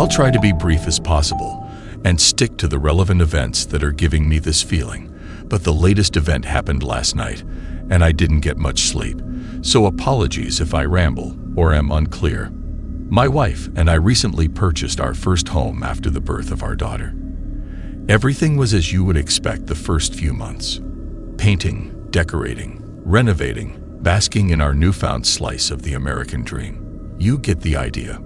I'll try to be brief as possible and stick to the relevant events that are giving me this feeling, but the latest event happened last night, and I didn't get much sleep, so apologies if I ramble or am unclear. My wife and I recently purchased our first home after the birth of our daughter. Everything was as you would expect the first few months. Painting, decorating, renovating, basking in our newfound slice of the American dream. You get the idea.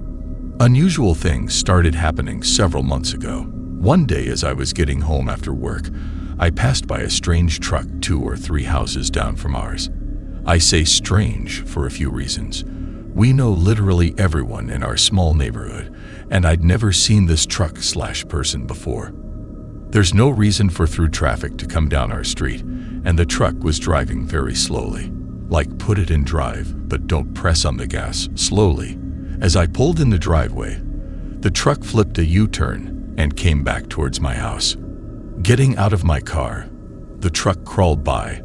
Unusual things started happening several months ago. One day as I was getting home after work, I passed by a strange truck 2 or 3 houses down from ours. I say strange for a few reasons. We know literally everyone in our small neighborhood, and I'd never seen this truck/person before. There's no reason for through traffic to come down our street, and the truck was driving very slowly. Like put it in drive, but don't press on the gas, slowly. As I pulled in the driveway, the truck flipped a U-turn and came back towards my house. Getting out of my car, the truck crawled by,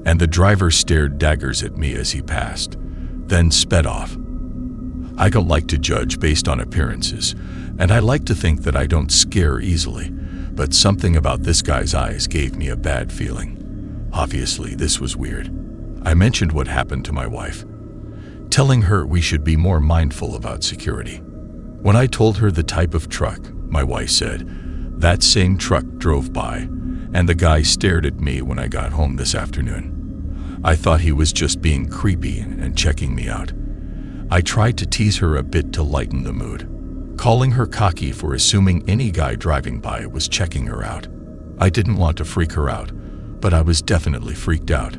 and the driver stared daggers at me as he passed, then sped off. I don't like to judge based on appearances, and I like to think that I don't scare easily, but something about this guy's eyes gave me a bad feeling. Obviously, this was weird. I mentioned what happened to my wife, telling her we should be more mindful about security. When I told her the type of truck, my wife said, "That same truck drove by, and the guy stared at me when I got home this afternoon. I thought he was just being creepy and checking me out." I tried to tease her a bit to lighten the mood, calling her cocky for assuming any guy driving by was checking her out. I didn't want to freak her out, but I was definitely freaked out.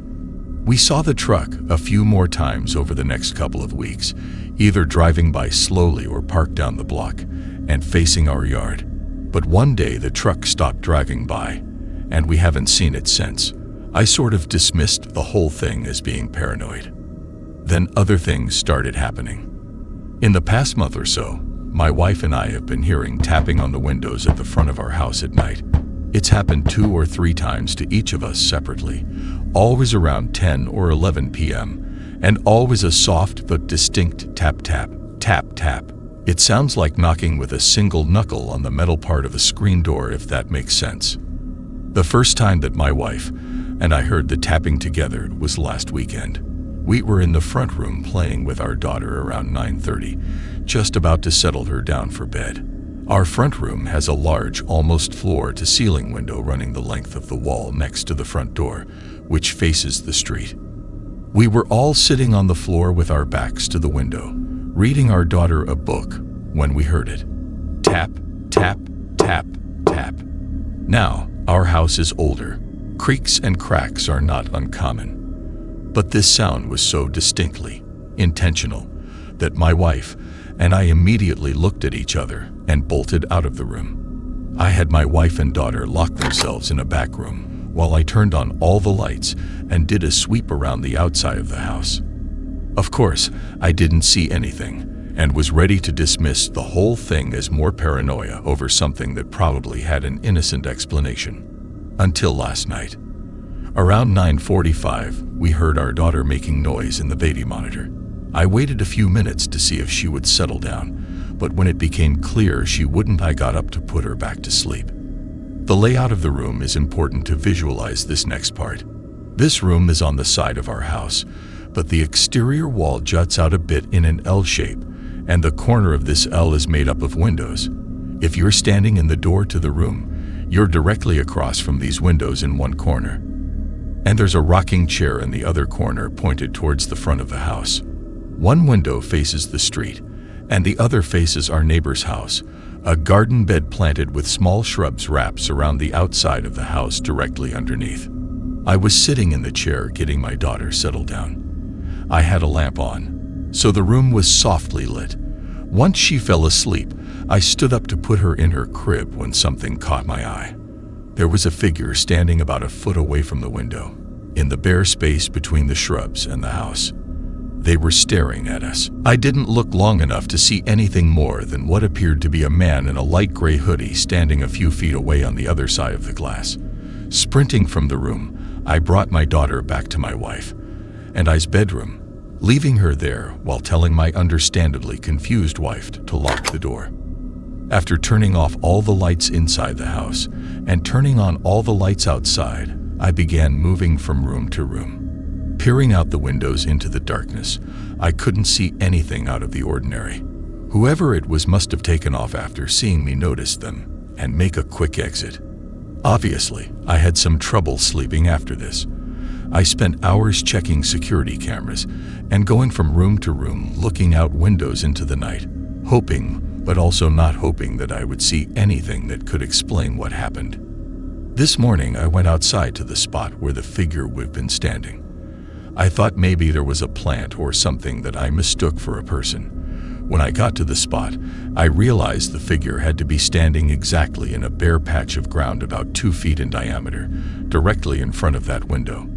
We saw the truck a few more times over the next couple of weeks, either driving by slowly or parked down the block and facing our yard. But one day the truck stopped driving by, and we haven't seen it since. I sort of dismissed the whole thing as being paranoid. Then other things started happening. In the past month or so, my wife and I have been hearing tapping on the windows at the front of our house at night. It's happened 2 or 3 times to each of us separately, always around 10 or 11 p.m., and always a soft but distinct tap tap, tap tap. It sounds like knocking with a single knuckle on the metal part of a screen door, if that makes sense. The first time that my wife and I heard the tapping together was last weekend. We were in the front room playing with our daughter around 9:30, just about to settle her down for bed. Our front room has a large, almost floor-to-ceiling window running the length of the wall next to the front door, which faces the street. We were all sitting on the floor with our backs to the window, reading our daughter a book, when we heard it. Tap, tap, tap, tap. Now, our house is older. Creaks and cracks are not uncommon. But this sound was so distinctly intentional that my wife and I immediately looked at each other and bolted out of the room. I had my wife and daughter lock themselves in a back room while I turned on all the lights and did a sweep around the outside of the house. Of course, I didn't see anything and was ready to dismiss the whole thing as more paranoia over something that probably had an innocent explanation. Until last night. Around 9:45, we heard our daughter making noise in the baby monitor. I waited a few minutes to see if she would settle down, but when it became clear she wouldn't, I got up to put her back to sleep. The layout of the room is important to visualize this next part. This room is on the side of our house, but the exterior wall juts out a bit in an L shape, and the corner of this L is made up of windows. If you're standing in the door to the room, you're directly across from these windows in one corner. And there's a rocking chair in the other corner pointed towards the front of the house. One window faces the street, and the other faces our neighbor's house. A garden bed planted with small shrubs wraps around the outside of the house directly underneath. I was sitting in the chair getting my daughter settled down. I had a lamp on, so the room was softly lit. Once she fell asleep, I stood up to put her in her crib when something caught my eye. There was a figure standing about a foot away from the window, in the bare space between the shrubs and the house. They were staring at us. I didn't look long enough to see anything more than what appeared to be a man in a light gray hoodie standing a few feet away on the other side of the glass. Sprinting from the room, I brought my daughter back to my wife and I's bedroom, leaving her there while telling my understandably confused wife to lock the door. After turning off all the lights inside the house and turning on all the lights outside, I began moving from room to room. Peering out the windows into the darkness, I couldn't see anything out of the ordinary. Whoever it was must have taken off after seeing me notice them and make a quick exit. Obviously, I had some trouble sleeping after this. I spent hours checking security cameras and going from room to room, looking out windows into the night, hoping, but also not hoping, that I would see anything that could explain what happened. This morning, I went outside to the spot where the figure would have been standing. I thought maybe there was a plant or something that I mistook for a person. When I got to the spot, I realized the figure had to be standing exactly in a bare patch of ground about 2 feet in diameter, directly in front of that window.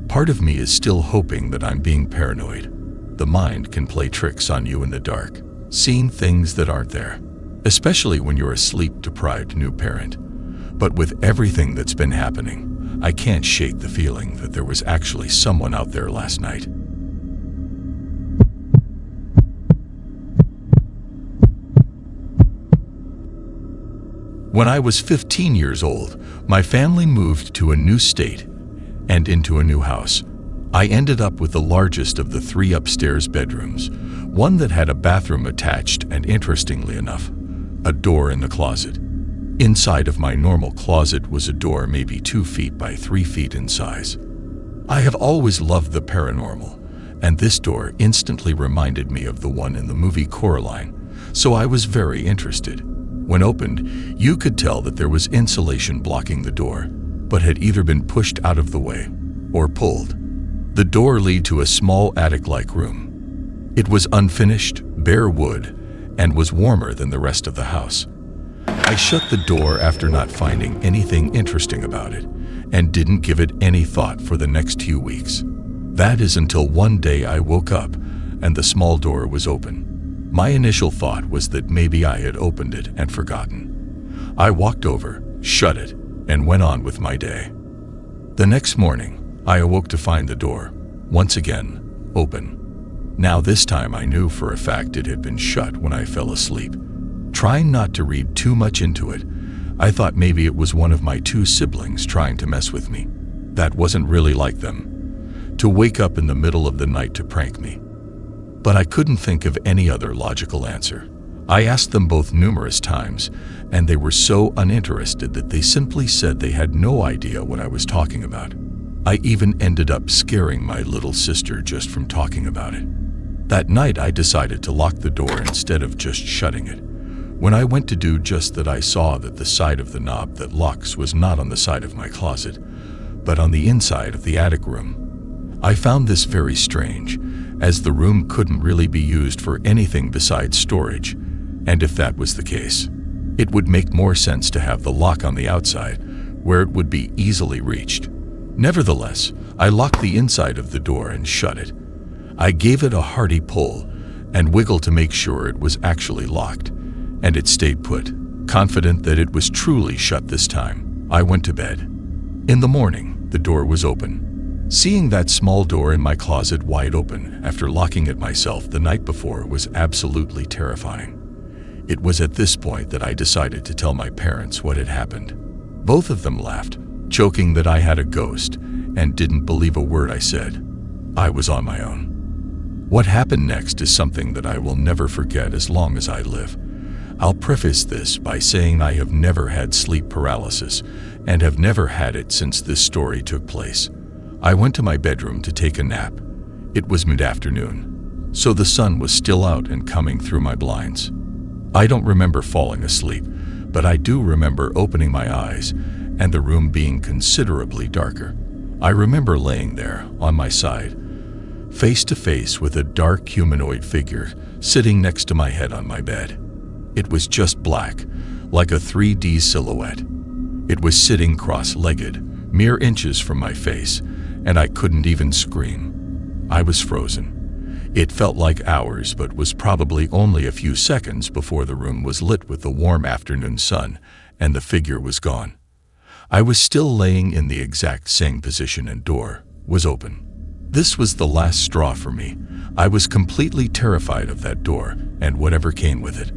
Part of me is still hoping that I'm being paranoid. The mind can play tricks on you in the dark, seeing things that aren't there, especially when you're a sleep-deprived new parent. But with everything that's been happening, I can't shake the feeling that there was actually someone out there last night. When I was 15 years old, my family moved to a new state and into a new house. I ended up with the largest of the 3 upstairs bedrooms, one that had a bathroom attached and, interestingly enough, a door in the closet. Inside of my normal closet was a door maybe 2 feet by 3 feet in size. I have always loved the paranormal, and this door instantly reminded me of the one in the movie Coraline, so I was very interested. When opened, you could tell that there was insulation blocking the door, but had either been pushed out of the way or pulled. The door led to a small attic-like room. It was unfinished, bare wood, and was warmer than the rest of the house. I shut the door after not finding anything interesting about it, and didn't give it any thought for the next few weeks. That is until one day I woke up and the small door was open. My initial thought was that maybe I had opened it and forgotten. I walked over, shut it, and went on with my day. The next morning, I awoke to find the door, once again, open. Now this time I knew for a fact it had been shut when I fell asleep. Trying not to read too much into it, I thought maybe it was one of my 2 siblings trying to mess with me. That wasn't really like them, to wake up in the middle of the night to prank me. But I couldn't think of any other logical answer. I asked them both numerous times, and they were so uninterested that they simply said they had no idea what I was talking about. I even ended up scaring my little sister just from talking about it. That night I decided to lock the door instead of just shutting it. When I went to do just that, I saw that the side of the knob that locks was not on the side of my closet, but on the inside of the attic room. I found this very strange, as the room couldn't really be used for anything besides storage, and if that was the case, it would make more sense to have the lock on the outside, where it would be easily reached. Nevertheless, I locked the inside of the door and shut it. I gave it a hearty pull and wiggled to make sure it was actually locked, and it stayed put. Confident that it was truly shut this time, I went to bed. In the morning, the door was open. Seeing that small door in my closet wide open after locking it myself the night before was absolutely terrifying. It was at this point that I decided to tell my parents what had happened. Both of them laughed, joking that I had a ghost, and didn't believe a word I said. I was on my own. What happened next is something that I will never forget as long as I live. I'll preface this by saying I have never had sleep paralysis and have never had it since this story took place. I went to my bedroom to take a nap. It was mid-afternoon, so the sun was still out and coming through my blinds. I don't remember falling asleep, but I do remember opening my eyes and the room being considerably darker. I remember laying there on my side, face to face with a dark humanoid figure sitting next to my head on my bed. It was just black, like a 3D silhouette. It was sitting cross-legged, mere inches from my face, and I couldn't even scream. I was frozen. It felt like hours, but was probably only a few seconds before the room was lit with the warm afternoon sun, and the figure was gone. I was still laying in the exact same position and door was open. This was the last straw for me. I was completely terrified of that door and whatever came with it.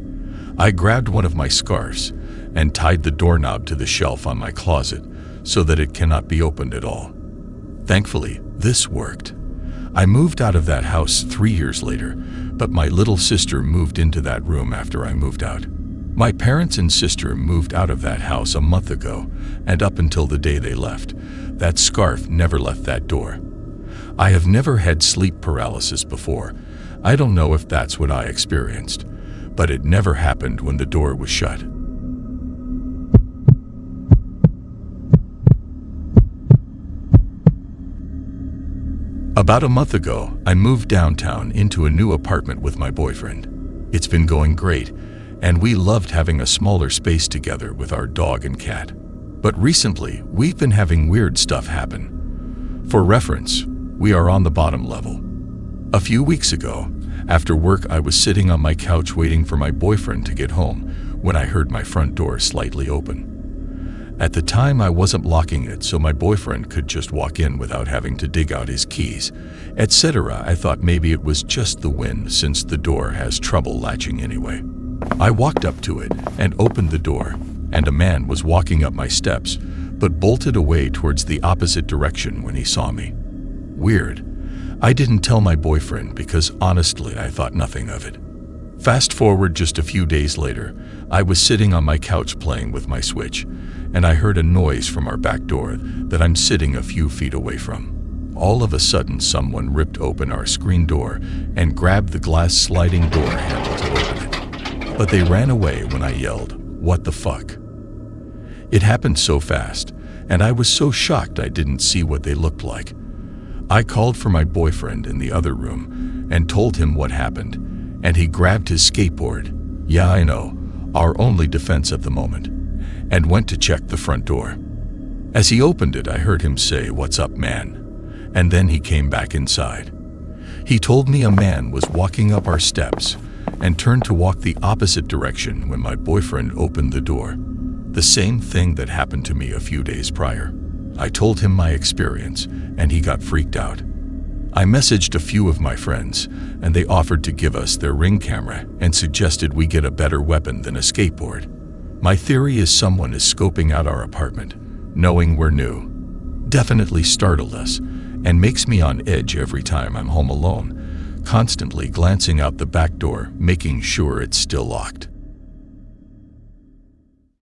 I grabbed one of my scarves and tied the doorknob to the shelf on my closet so that it cannot be opened at all. Thankfully, this worked. I moved out of that house 3 years later, but my little sister moved into that room after I moved out. My parents and sister moved out of that house a month ago, and up until the day they left, that scarf never left that door. I have never had sleep paralysis before. I don't know if that's what I experienced, but it never happened when the door was shut. About a month ago, I moved downtown into a new apartment with my boyfriend. It's been going great, and we loved having a smaller space together with our dog and cat. But recently, we've been having weird stuff happen. For reference, we are on the bottom level. A few weeks ago, after work, I was sitting on my couch waiting for my boyfriend to get home when I heard my front door slightly open. At the time, I wasn't locking it so my boyfriend could just walk in without having to dig out his keys, etc. I thought maybe it was just the wind since the door has trouble latching anyway. I walked up to it and opened the door, and a man was walking up my steps, but bolted away towards the opposite direction when he saw me. Weird. I didn't tell my boyfriend because honestly I thought nothing of it. Fast forward just a few days later, I was sitting on my couch playing with my Switch, and I heard a noise from our back door that I'm sitting a few feet away from. All of a sudden, someone ripped open our screen door and grabbed the glass sliding door handle to open it. But they ran away when I yelled, "What the fuck?" It happened so fast, and I was so shocked I didn't see what they looked like. I called for my boyfriend in the other room and told him what happened, and he grabbed his skateboard, yeah I know, our only defense at the moment, and went to check the front door. As he opened it, I heard him say, "What's up, man?" And then he came back inside. He told me a man was walking up our steps and turned to walk the opposite direction when my boyfriend opened the door. The same thing that happened to me a few days prior. I told him my experience, and he got freaked out. I messaged a few of my friends, and they offered to give us their Ring camera and suggested we get a better weapon than a skateboard. My theory is someone is scoping out our apartment, knowing we're new. Definitely startled us, and makes me on edge every time I'm home alone, constantly glancing out the back door, making sure it's still locked.